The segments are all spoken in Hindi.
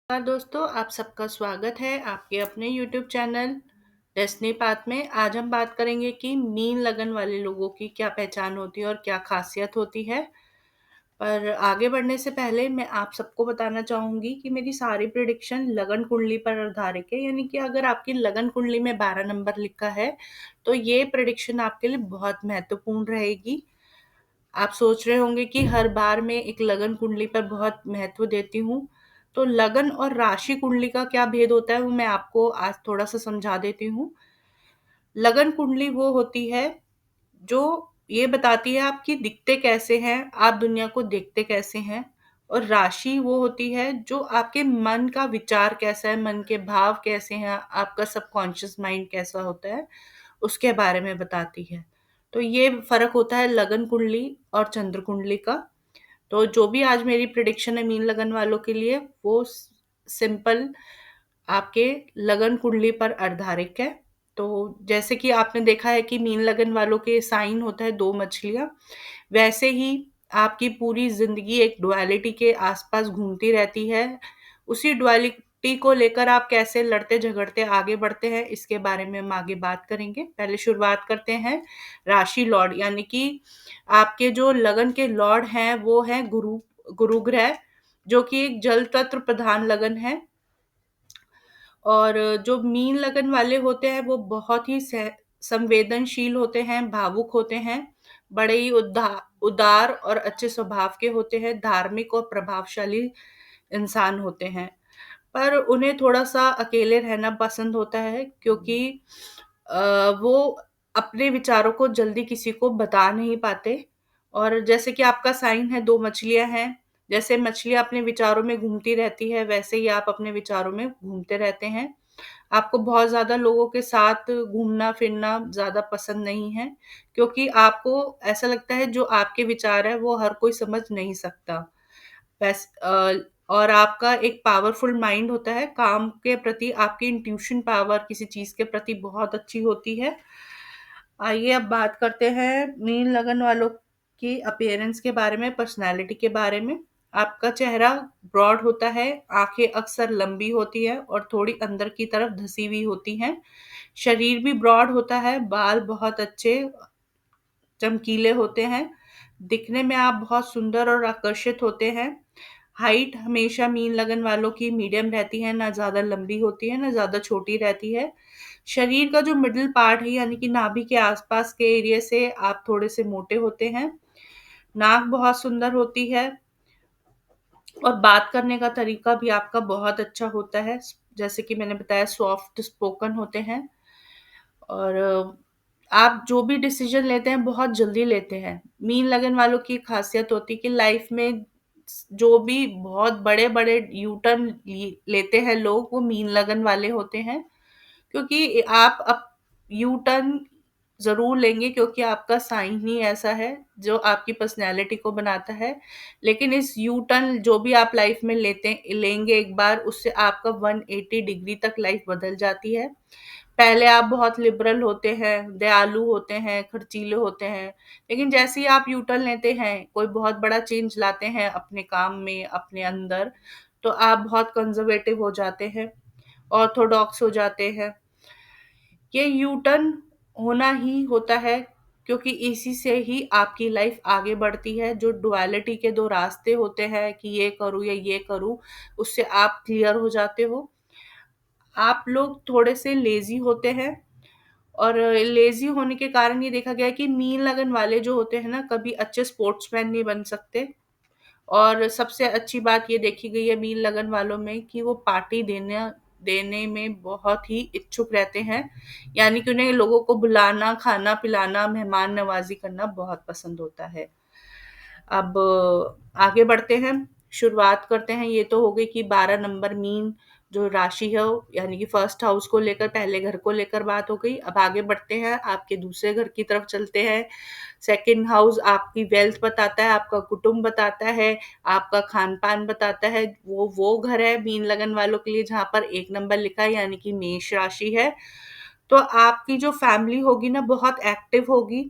नमस्कार दोस्तों, आप सबका स्वागत है आपके अपने यूट्यूब चैनल डेस्टिनी पाथ में। आज हम बात करेंगे कि मीन लगन वाले लोगों की क्या पहचान होती है और क्या खासियत होती है। पर आगे बढ़ने से पहले मैं आप सबको बताना चाहूँगी कि मेरी सारी प्रेडिक्शन लगन कुंडली पर आधारित है, यानी कि अगर आपकी लगन कुंडली में 12 नंबर लिखा है, तो ये प्रेडिक्शन आपके लिए बहुत महत्वपूर्ण रहेगी। आप सोच रहे होंगे कि हर बार मैं एक लगन कुंडली पर बहुत महत्व देती हूँ। तो लगन और राशि कुंडली का क्या भेद होता है, वो मैं आपको आज थोड़ा-सा समझा देती हूँ। लगन कुंडली वो होती है, जो ये बताती है आपकी दिखते कैसे हैं, आप दुनिया को देखते कैसे हैं। और राशि वो होती है, जो आपके मन का विचार कैसा है, मन के भाव कैसे हैं, आपका सबकॉन्शियस माइंड कैसा होता है, उसके बारे में बताती है। तो ये फ़र्क होता है लगन कुंडली और चंद्र कुंडली का। तो जो भी आज मेरी प्रेडिक्शन है मीन लगन वालों के लिए, वो सिंपल आपके लगन कुंडली पर आधारित है। तो जैसे कि आपने देखा है कि मीन लगन वालों के साइन होता है 2 मछलियाँ, वैसे ही आपकी पूरी ज़िंदगी एक डुअलिटी के आसपास घूमती रहती है। उसी डुअलिटी को लेकर आप कैसे लड़ते-झगड़ते आगे बढ़ते हैं, इसके बारे में हम आगे बात करेंगे। पहले शुरुआत करते हैं राशि लॉर्ड, यानी कि आपके जो लगन के लॉर्ड हैं, वो हैं गुरु गुरु ग्रह, जो कि एक जल तत्व प्रधान लगन है। और जो मीन लगन वाले होते हैं, वो बहुत ही संवेदनशील होते हैं, भावुक होते हैं, बड़े ही उदार और अच्छे स्वभाव के होते हैं, धार्मिक और प्रभावशाली इंसान होते हैं। पर उन्हें थोड़ा-सा अकेले रहना पसंद होता है, क्योंकि वो अपने विचारों को जल्दी किसी को बता नहीं पाते। और जैसे कि आपका साइन है 2 मछलियाँ हैं, जैसे मछलियाँ अपने विचारों में घूमती रहती है, वैसे ही आप अपने विचारों में घूमते रहते हैं। आपको बहुत ज़्यादा लोगों के साथ घूमना-फिरना ज़्यादा पसंद नहीं है, क्योंकि आपको ऐसा लगता है जो आपके विचार हैं वो हर कोई समझ नहीं सकता। और आपका एक पावरफुल माइंड होता है, काम के प्रति आपकी इंट्यूशन पावर किसी चीज़ के प्रति बहुत अच्छी होती है। आइए अब बात करते हैं मीन लगन वालों की अपीयरेंस के बारे में, पर्सनैलिटी के बारे में। आपका चेहरा ब्रॉड होता है, आँखें अक्सर लंबी होती हैं और थोड़ी अंदर की तरफ धसी हुई होती हैं। शरीर भी ब्रॉड होता है, बाल बहुत अच्छे चमकीले होते हैं। दिखने में आप बहुत सुंदर और आकर्षित होते हैं। हाइट हमेशा मीन लगन वालों की मीडियम रहती है, ना ज़्यादा लंबी होती है, ना ज़्यादा छोटी रहती है। शरीर का जो मिडल पार्ट है, यानी कि नाभि के आसपास के एरिया से आप थोड़े-से मोटे होते हैं। नाक बहुत सुंदर होती है और बात करने का तरीका भी आपका बहुत अच्छा होता है। जैसे कि मैंने बताया, सॉफ्ट स्पोकन होते हैं। और आप जो भी डिसीजन लेते हैं बहुत जल्दी लेते हैं। मीन लगन वालों की खासियत होती है कि लाइफ में जो भी बहुत बड़े-बड़े यू टर्न लेते हैं लोग, वो मीन लगन वाले होते हैं। क्योंकि आप अप यू टर्न ज़रूर लेंगे, क्योंकि आपका साइन ही ऐसा है जो आपकी पर्सनैलिटी को बनाता है। लेकिन इस यू टर्न जो भी आप लाइफ में लेंगे एक बार, उससे आपका 180 डिग्री तक लाइफ बदल जाती है। पहले आप बहुत लिबरल होते हैं, दयालु होते हैं, खर्चीले होते हैं, लेकिन जैसे ही आप यू टर्न लेते हैं, कोई बहुत बड़ा चेंज लाते हैं अपने काम में, अपने अंदर, तो आप बहुत कंज़र्वेटिव हो जाते हैं, ऑर्थोडॉक्स हो जाते हैं। ये यू टर्न होना ही होता है, क्योंकि इसी से ही आपकी लाइफ आगे बढ़ती है। जो डुअलिटी के 2 रास्ते होते हैं कि ये करूँ या ये करूँ, उससे आप क्लियर हो जाते हो। आप लोग थोड़े-से लेज़ी होते हैं, और लेज़ी होने के कारण ये देखा गया है कि मीन लगन वाले जो होते हैं ना, कभी अच्छे स्पोर्ट्समैन नहीं बन सकते। और सबसे अच्छी बात ये देखी गई है मीन लगन वालों में कि वो पार्टी देने देने में बहुत ही इच्छुक रहते हैं। यानी कि उन्हें लोगों को बुलाना, खाना-पिलाना, मेहमान नवाज़ी करना बहुत पसंद होता है। अब आगे बढ़ते हैं, शुरुआत करते हैं। ये तो हो गई कि 12 नंबर मीन जो राशि है, यानी कि फर्स्ट हाउस को लेकर, पहले घर को लेकर बात हो गई। अब आगे बढ़ते हैं, आपके दूसरे घर की तरफ चलते हैं। सेकंड हाउस आपकी वेल्थ बताता है, आपका कुटुंब बताता है, आपका खान-पान बताता है। वो घर है मीन लगन वालों के लिए जहाँ पर 1 नंबर लिखा है, यानी कि मेष राशि है। तो आपकी जो फैमिली होगी ना, बहुत एक्टिव होगी,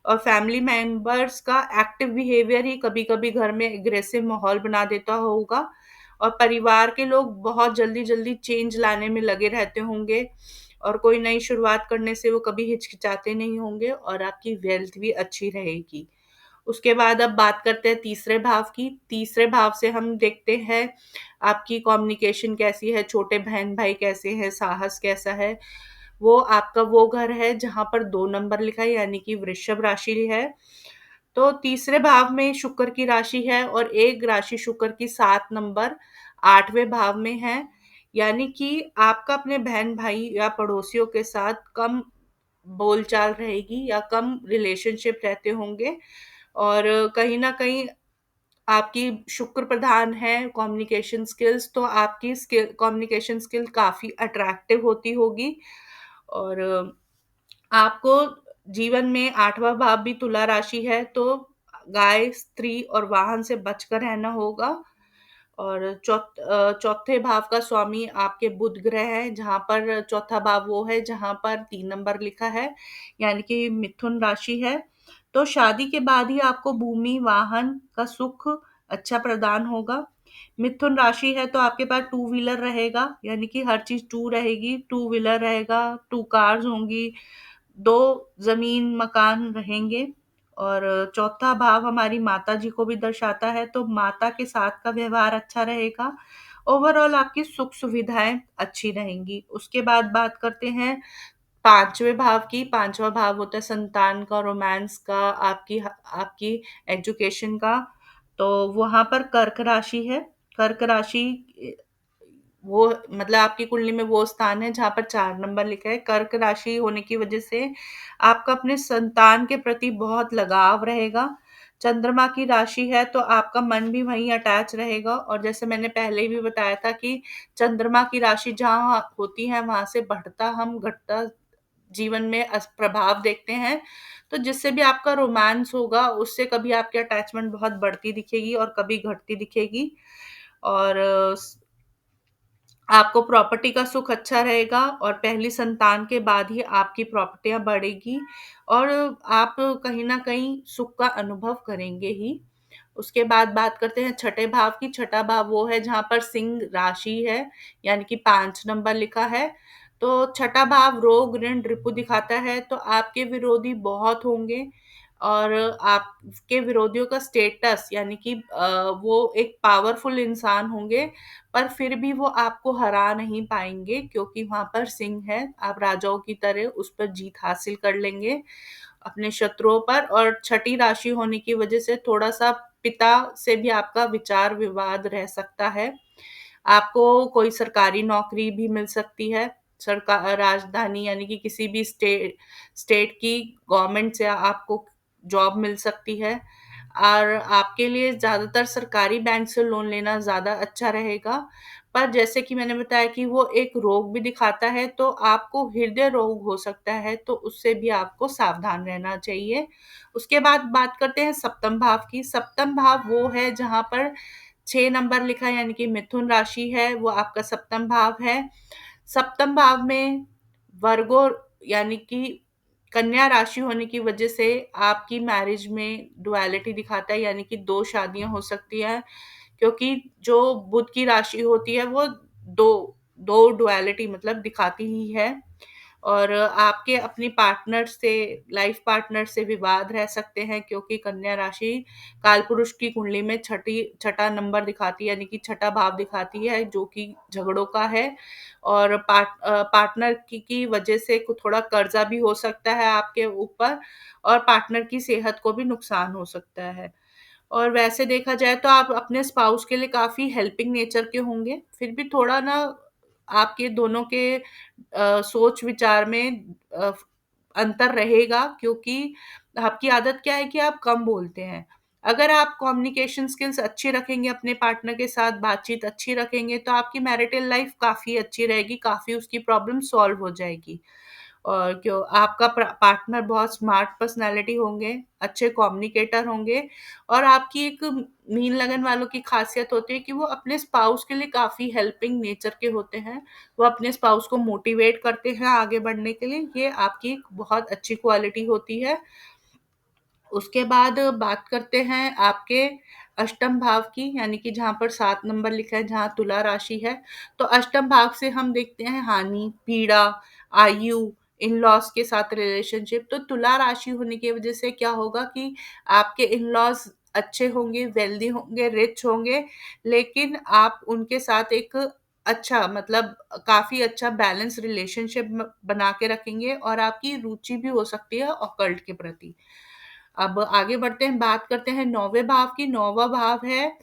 और फैमिली मेंबर्स का एक्टिव बिहेवियर ही कभी-कभी घर में एग्रेसिव माहौल बना देता होगा। और परिवार के लोग बहुत जल्दी-जल्दी चेंज लाने में लगे रहते होंगे और कोई नई शुरुआत करने से वो कभी हिचकिचाते नहीं होंगे और आपकी वेल्थ भी अच्छी रहेगी। उसके बाद अब बात करते हैं तीसरे भाव की। तीसरे भाव से हम देखते हैं आपकी कम्युनिकेशन कैसी है, छोटे बहन-भाई कैसे हैं, साहस कैसा है। वो आपका वो घर है जहाँ पर 2 नंबर लिखा है यानी कि वृषभ राशि है। तो तीसरे भाव में शुक्र की राशि है और एक राशि शुक्र की 7 नंबर 8वें भाव में है। यानी कि आपका अपने बहन-भाई या पड़ोसियों के साथ कम बोलचाल रहेगी या कम रिलेशनशिप रहते होंगे और कहीं न कहीं आपकी शुक्र प्रधान है कम्युनिकेशन स्किल्स, तो आपकी स्किल कम्युनिकेशन स्किल काफ़ी अट्रैक्टिव होती होगी और आपको जीवन में 8वाँ भाव भी तुला राशि है, तो गाय, स्त्री और वाहन से बचकर रहना होगा और चौथे भाव का स्वामी आपके बुध ग्रह है, जहाँ पर चौथा भाव वो है जहाँ पर 3 नंबर लिखा है, यानी कि मिथुन राशि है। तो शादी के बाद ही आपको भूमि, वाहन का सुख अच्छा प्रदान होगा। मिथुन राशि है तो आपके पास टू व्हीलर रहेगा, यानी कि हर चीज़ टू रहेगी, टू व्हीलर रहेगा, 2 कार्स होंगी, 2 ज़मीन मकान रहेंगे और चौथा भाव हमारी माताजी को भी दर्शाता है, तो माता के साथ का व्यवहार अच्छा रहेगा। ओवरऑल आपकी सुख-सुविधाएँ अच्छी रहेंगी। उसके बाद बात करते हैं 5वें भाव की। 5वाँ भाव होता है संतान का, रोमांस का, आपकी एजुकेशन का। तो वहाँ पर कर्क राशि है। कर्क राशि वो मतलब आपकी कुंडली में वो स्थान है जहाँ पर 4 नंबर लिखा है। कर्क राशि होने की वजह से आपका अपने संतान के प्रति बहुत लगाव रहेगा। चंद्रमा की राशि है तो आपका मन भी वहीं अटैच रहेगा और जैसे मैंने पहले भी बताया था कि चंद्रमा की राशि जहाँ होती है वहाँ से बढ़ता हम घटता जीवन में प्रभाव देखते हैं। तो जिससे भी आपका रोमांस होगा उससे कभी आपकी अटैचमेंट बहुत बढ़ती दिखेगी और कभी घटती दिखेगी और आपको प्रॉपर्टी का सुख अच्छा रहेगा और पहली संतान के बाद ही आपकी प्रॉपर्टियाँ बढ़ेगी और आप कहीं न कहीं सुख का अनुभव करेंगे ही। उसके बाद बात करते हैं छठे भाव की। छठा भाव वो है जहाँ पर सिंह राशि है, यानी कि 5 नंबर लिखा है। तो छठा भाव रोग, ऋण, रिपु दिखाता है, तो आपके विरोधी बहुत होंगे और आपके विरोधियों का स्टेटस यानी कि वो एक पावरफुल इंसान होंगे, पर फिर भी वो आपको हरा नहीं पाएँगे क्योंकि वहाँ पर सिंह है। आप राजाओं की तरह उस पर जीत हासिल कर लेंगे अपने शत्रुओं पर और छठी राशि होने की वजह से थोड़ा-सा पिता से भी आपका विचार विवाद रह सकता है। आपको कोई सरकारी नौकरी भी मिल सकती है। राजधानी यानी कि किसी भी स्टेट की गवर्नमेंट से आपको जॉब मिल सकती है और आपके लिए ज़्यादातर सरकारी बैंक से लोन लेना ज़्यादा अच्छा रहेगा। पर जैसे कि मैंने बताया कि वो एक रोग भी दिखाता है, तो आपको हृदय रोग हो सकता है, तो उससे भी आपको सावधान रहना चाहिए। उसके बाद बात करते हैं सप्तम भाव की। सप्तम भाव वो है जहाँ पर 6 नंबर लिखा है यानी कि मिथुन राशि है, वो आपका सप्तम भाव है। सप्तम भाव में वर्गो यानी कि कन्या राशि होने की वजह से आपकी मैरिज में डुअलिटी दिखाता है यानी कि 2 शादियाँ हो सकती हैं क्योंकि जो बुध की राशि होती है वो 2 डुअलिटी मतलब दिखाती ही है और आपके अपनी पार्टनर से लाइफ पार्टनर से विवाद रह सकते हैं क्योंकि कन्या राशि कालपुरुष की कुंडली में छठा नंबर दिखाती है यानी कि छठा भाव दिखाती है जो कि झगड़ों का है और पार्टनर की वजह से थोड़ा कर्जा भी हो सकता है आपके ऊपर और पार्टनर की सेहत को भी नुकसान हो सकता है और वैसे देखा जाए तो आप अपने स्पाउस के लिए काफ़ी हेल्पिंग नेचर के होंगे, फिर भी थोड़ा ना आपके दोनों के सोच विचार में अंतर रहेगा क्योंकि आपकी आदत क्या है कि आप कम बोलते हैं। अगर आप कम्युनिकेशन स्किल्स अच्छी रखेंगे अपने पार्टनर के साथ, बातचीत अच्छी रखेंगे, तो आपकी मैरिटल लाइफ काफ़ी अच्छी रहेगी, काफ़ी उसकी प्रॉब्लम सॉल्व हो जाएगी। और क्यों आपका पार्टनर बहुत स्मार्ट पर्सनैलिटी होंगे, अच्छे कम्युनिकेटर होंगे और आपकी एक मीन लगन वालों की खासियत होती है कि वो अपने स्पाउस के लिए काफ़ी हेल्पिंग नेचर के होते हैं। वो अपने स्पाउस को मोटिवेट करते हैं आगे बढ़ने के लिए, ये आपकी एक बहुत अच्छी क्वालिटी होती है। उसके बाद बात करते हैं आपके अष्टम भाव की, यानी कि जहाँ पर 7 नंबर लिखा है, जहाँ तुला राशि है। तो अष्टम भाव से हम देखते हैं हानि, पीड़ा, आयु, इन-लॉज़ के साथ रिलेशनशिप। तो तुला राशि होने की वजह से क्या होगा कि आपके इन-लॉज़ अच्छे होंगे, वेल्दी होंगे, रिच होंगे, लेकिन आप उनके साथ एक अच्छा मतलब काफ़ी अच्छा बैलेंस रिलेशनशिप बना के रखेंगे और आपकी रुचि भी हो सकती है ऑकल्ट के प्रति। अब आगे बढ़ते हैं, बात करते हैं 9वें भाव की। 9वां भाव है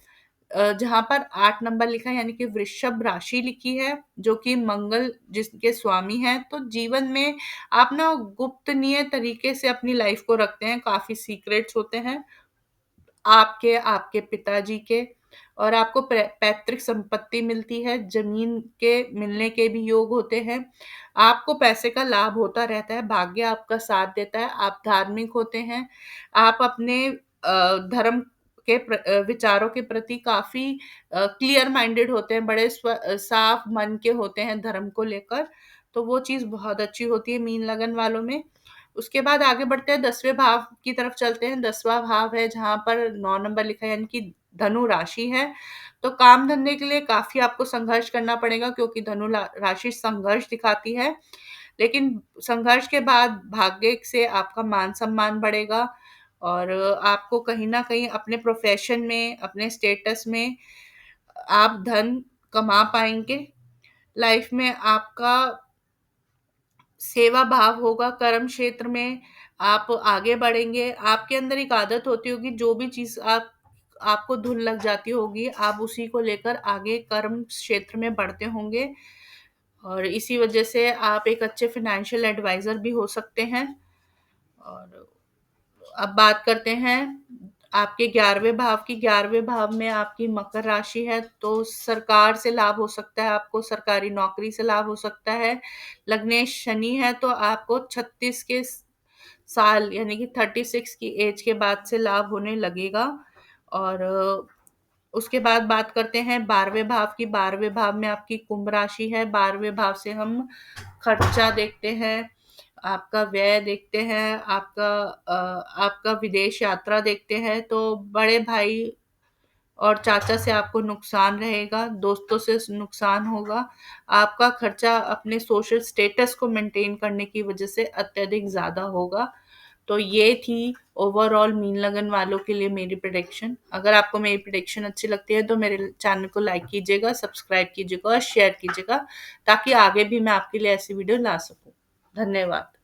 जहाँ पर 8 नंबर लिखा है, यानी कि वृषभ राशि लिखी है, जो कि मंगल जिसके स्वामी हैं। तो जीवन में आप ना गोपनीय तरीके से अपनी लाइफ को रखते हैं, काफ़ी सीक्रेट्स होते हैं आपके, आपके पिताजी के, और आपको पैतृक संपत्ति मिलती है, जमीन के मिलने के भी योग होते हैं। आपको पैसे का लाभ होता रहता है, भाग्य आपका साथ देता है, आप धार्मिक होते हैं, आप अपने धर्म के विचारों के प्रति काफ़ी क्लियर माइंडेड होते हैं, बड़े साफ मन के होते हैं धर्म को लेकर। तो वो चीज़ बहुत अच्छी होती है मीन लगन वालों में। उसके बाद आगे बढ़ते हैं 10वें भाव की तरफ चलते हैं। 10वां भाव है जहाँ पर 9 नंबर लिखा है, यानी कि धनु राशि है। तो काम धंधे के लिए काफ़ी आपको संघर्ष करना पड़ेगा, क्योंकि धनु राशि संघर्ष दिखाती है। लेकिन संघर्ष के बाद भाग्य से आपका मान-सम्मान बढ़ेगा और आपको कहीं न कहीं अपने प्रोफ़ेशन में, अपने स्टेटस में आप धन कमा पाएँगे। लाइफ़ में आपका सेवा भाव होगा, कर्म क्षेत्र में आप आगे बढ़ेंगे। आपके अंदर एक आदत होती होगी, जो भी चीज़ आपको धुन लग जाती होगी, आप उसी को लेकर आगे कर्म क्षेत्र में बढ़ते होंगे और इसी वजह से आप एक अच्छे फाइनेंशियल एडवाइज़र भी हो सकते हैं। और अब बात करते हैं आपके 11वें भाव की। 11वें भाव में आपकी मकर राशि है, तो सरकार से लाभ हो सकता है, आपको सरकारी नौकरी से लाभ हो सकता है। लग्नेश शनि है, तो आपको 36 के साल यानी कि 36 की एज के बाद से लाभ होने लगेगा। और उसके बाद बात करते हैं 12वें भाव की। 12वें भाव में आपकी कुंभ राशि है। 12वें भाव से हम खर्चा देखते हैं, आपका व्यय देखते हैं, आपका विदेश यात्रा देखते हैं। तो बड़े भाई और चाचा से आपको नुकसान रहेगा, दोस्तों से नुकसान होगा। आपका खर्चा अपने सोशल स्टेटस को मेंटेन करने की वजह से अत्यधिक ज़्यादा होगा। तो ये थी ओवरऑल मीन लगन वालों के लिए मेरी प्रेडिक्शन। अगर आपको मेरी प्रेडिक्शन अच्छी लगती है तो मेरे चैनल को लाइक कीजिएगा, सब्सक्राइब कीजिएगा और शेयर कीजिएगा, ताकि आगे भी मैं आपके लिए ऐसी वीडियो ला सकूँ। धन्यवाद।